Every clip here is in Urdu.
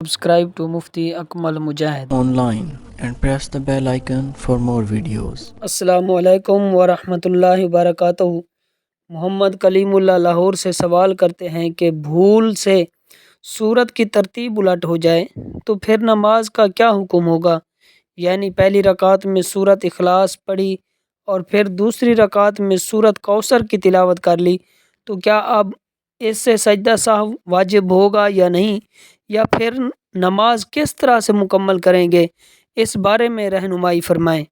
Subscribe to Mufti Akmal Mujahid online and press the bell icon for more videos. السلام علیکم ورحمۃ اللہ وبرکاتہ۔ محمد کلیم اللہ لاہور سے سوال کرتے ہیں کہ بھول سے سورت کی ترتیب الٹ ہو جائے تو پھر نماز کا کیا حکم ہوگا؟ یعنی پہلی رکعت میں سورت اخلاص پڑھی اور پھر دوسری رکعت میں سورت کوثر کی تلاوت کر لی تو کیا اب اس سے سجدہ سہو واجب ہوگا یا نہیں، یا پھر نماز کس طرح سے مکمل کریں گے؟ اس بارے میں رہنمائی فرمائیں۔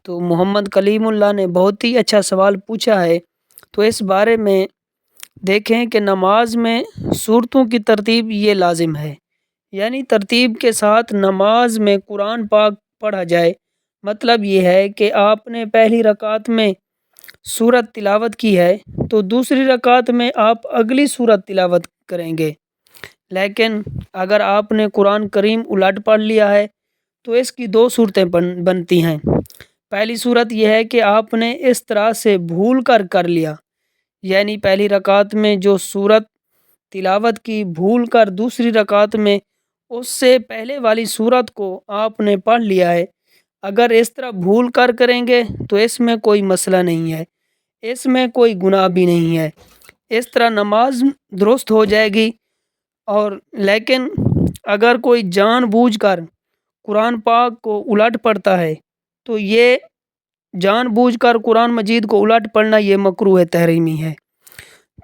تو محمد کلیم اللہ نے بہت ہی اچھا سوال پوچھا ہے۔ تو اس بارے میں دیکھیں کہ نماز میں سورتوں کی ترتیب یہ لازم ہے، یعنی ترتیب کے ساتھ نماز میں قرآن پاک پڑھا جائے۔ مطلب یہ ہے کہ آپ نے پہلی رکعت میں سورت تلاوت کی ہے تو دوسری رکعت میں آپ اگلی سورت تلاوت کریں گے۔ لیکن اگر آپ نے قرآن کریم الٹ پڑھ لیا ہے تو اس کی دو صورتیں بنتی ہیں۔ پہلی صورت یہ ہے کہ آپ نے اس طرح سے بھول کر لیا، یعنی پہلی رکعت میں جو سورت تلاوت کی بھول کر دوسری رکعت میں اس سے پہلے والی سورت کو آپ نے پڑھ لیا ہے۔ اگر اس طرح بھول کر کریں گے تو اس میں کوئی مسئلہ نہیں ہے، اس میں کوئی گناہ بھی نہیں ہے، اس طرح نماز درست ہو جائے گی۔ اور لیکن اگر کوئی جان بوجھ کر قرآن پاک کو الٹ پڑھتا ہے تو یہ جان بوجھ کر قرآن مجید کو الٹ پڑھنا یہ مکروہ تحریمی ہے،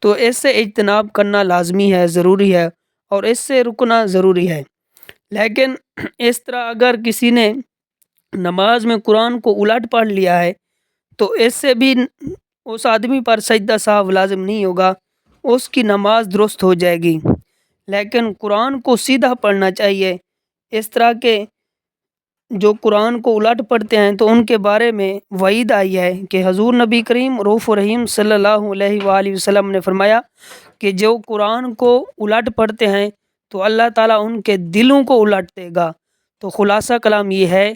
تو اس سے اجتناب کرنا لازمی ہے، ضروری ہے، اور اس سے رکنا ضروری ہے۔ لیکن اس طرح اگر کسی نے نماز میں قرآن کو الٹ پڑھ لیا ہے تو اس سے بھی اس آدمی پر سجدہ سہو لازم نہیں ہوگا، اس کی نماز درست ہو جائے گی۔ لیکن قرآن کو سیدھا پڑھنا چاہیے۔ اس طرح کے جو قرآن کو الٹ پڑھتے ہیں تو ان کے بارے میں وعید آئی ہے کہ حضور نبی کریم رؤوف رحیم صلی اللہ علیہ وآلہ وسلم نے فرمایا کہ جو قرآن کو الٹ پڑھتے ہیں تو اللہ تعالیٰ ان کے دلوں کو الٹ دے گا۔ تو خلاصہ کلام یہ ہے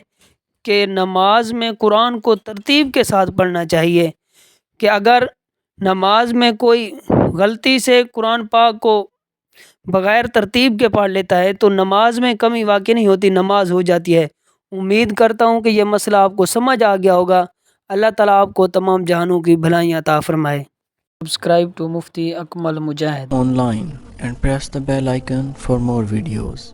کہ نماز میں قرآن کو ترتیب کے ساتھ پڑھنا چاہیے، کہ اگر نماز میں کوئی غلطی سے قرآن پاک کو بغیر ترتیب کے پڑھ لیتا ہے تو نماز میں کمی واقع نہیں ہوتی، نماز ہو جاتی ہے۔ امید کرتا ہوں کہ یہ مسئلہ آپ کو سمجھ آ گیا ہوگا۔ اللہ تعالیٰ آپ کو تمام جہانوں کی بھلائیاں عطا فرمائے۔ Subscribe to Mufti Akmal Mujahid Online and press the bell icon for more videos.